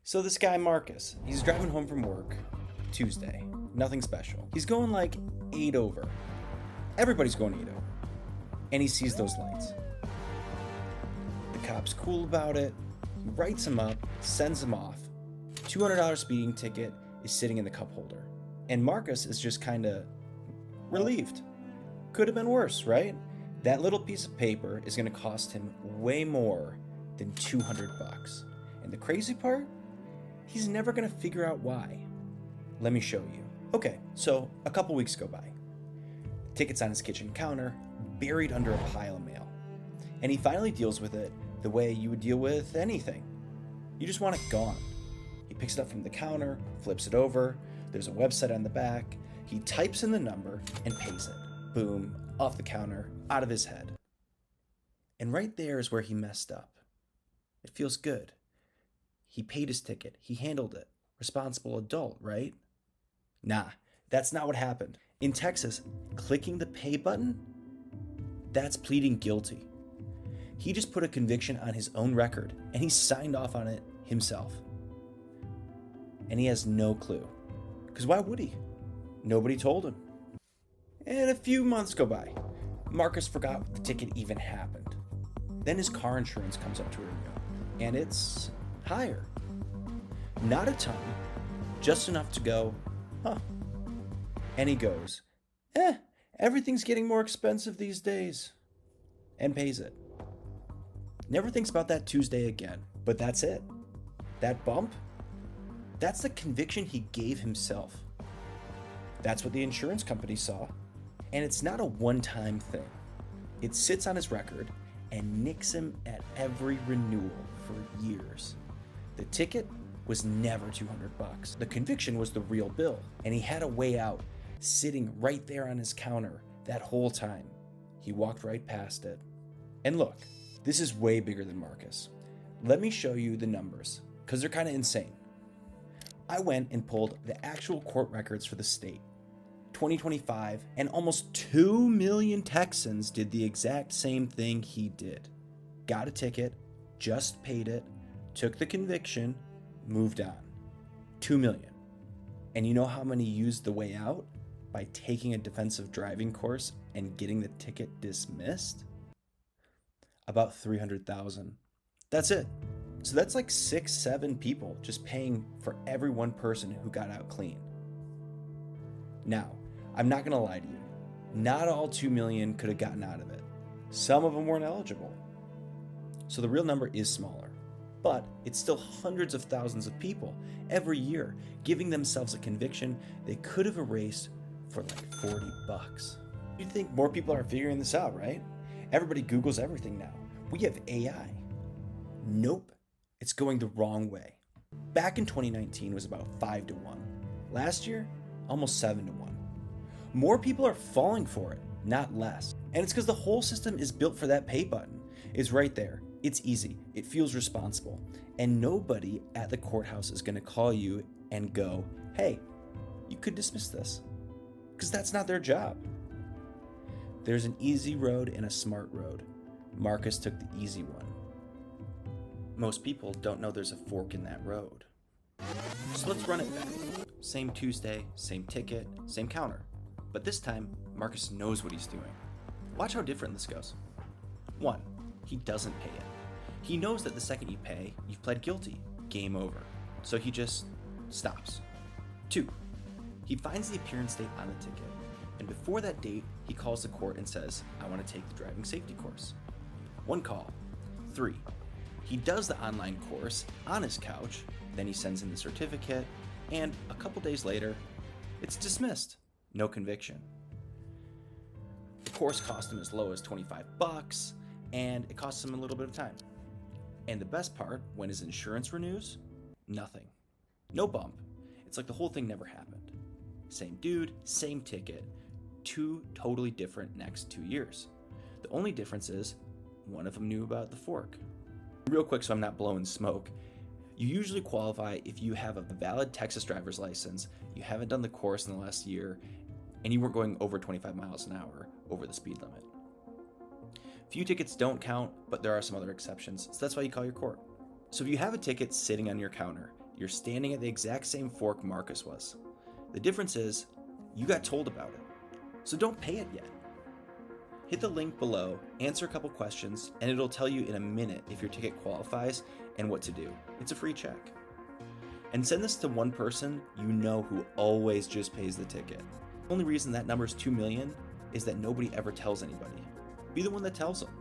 So this guy Marcus, he's driving home from work Tuesday. Nothing special. He's going like 8 over. Everybody's going 8 over. And he sees those lights. The cop's cool about it. He writes him up, sends him off. $200 speeding ticket is sitting in the cup holder. And Marcus is just kind of relieved. Could have been worse, right? That little piece of paper is going to cost him way more than 200 bucks. And the crazy part? He's never going to figure out why. Let me show you. Okay, so a couple weeks go by. The ticket's on his kitchen counter, buried under a pile of mail. And he finally deals with it the way you would deal with anything. You just want it gone. He picks it up from the counter, flips it over, there's a website on the back, he types in the number and pays it. Boom, off the counter, out of his head. And right there is where he messed up. It feels good. He paid his ticket, he handled it. Responsible adult, right? Nah, that's not what happened. In Texas, clicking the pay button, that's pleading guilty. He just put a conviction on his own record and he signed off on it himself. And he has no clue. Because why would he? Nobody told him. And a few months go by. Marcus forgot what the ticket even happened. Then his car insurance comes up to renew, and it's higher. Not a ton, just enough to go, huh. And he goes, everything's getting more expensive these days. And pays it. Never thinks about that Tuesday again, but that's it. That bump, that's the conviction he gave himself. That's what the insurance company saw. And it's not a one-time thing. It sits on his record and nicks him at every renewal for years. The ticket was never 200 bucks. The conviction was the real bill, and he had a way out sitting right there on his counter that whole time. He walked right past it. And look, this is way bigger than Marcus. Let me show you the numbers, because they're kind of insane. I went and pulled the actual court records for the state. 2025, and almost 2 million Texans did the exact same thing he did. Got a ticket, just paid it, took the conviction, moved on. 2 million. And you know how many used the way out? By taking a defensive driving course and getting the ticket dismissed? About 300,000. That's it. So that's like 6-7 people just paying for every one person who got out clean. Now, I'm not gonna lie to you. Not all 2 million could have gotten out of it. Some of them weren't eligible. So the real number is smaller, but it's still hundreds of thousands of people every year giving themselves a conviction they could have erased for like 40 bucks. You'd think more people are figuring this out, right? Everybody Googles everything now. We have AI. Nope, it's going the wrong way. Back in 2019 was about 5 to 1. Last year, almost 7 to 1. More people are falling for it, not less. And it's because the whole system is built for that pay button. It's right there. It's easy. It feels responsible. And nobody at the courthouse is going to call you and go, hey, you could dismiss this. Because that's not their job. There's an easy road and a smart road. Marcus took the easy one. Most people don't know there's a fork in that road. So let's run it back. Same Tuesday, same ticket, same counter. But this time, Marcus knows what he's doing. Watch how different this goes. 1, he doesn't pay it. He knows that the second you pay, you've pled guilty. Game over. So he just stops. 2, he finds the appearance date on the ticket. And before that date, he calls the court and says, I want to take the driving safety course. 1 call. 3, he does the online course on his couch, then he sends in the certificate, and a couple days later, it's dismissed. No conviction. The course cost him as low as 25 bucks, and it costs him a little bit of time. And the best part, when his insurance renews, nothing. No bump. It's like the whole thing never happened. Same dude, same ticket, 2 totally different next 2 years. The only difference is, one of them knew about the fork. Real quick, so I'm not blowing smoke, you usually qualify if you have a valid Texas driver's license, you haven't done the course in the last year, and you weren't going over 25 miles an hour over the speed limit. Few tickets don't count, but there are some other exceptions, so that's why you call your court. So if you have a ticket sitting on your counter You're standing at the exact same fork Marcus was. The difference is, you got told about it. So don't pay it yet. Hit the link below, answer a couple questions, and it'll tell you in a minute if your ticket qualifies and what to do. It's a free check. And send this to one person you know who always just pays the ticket. The only reason that number is 2 million is that nobody ever tells anybody. Be the one that tells them.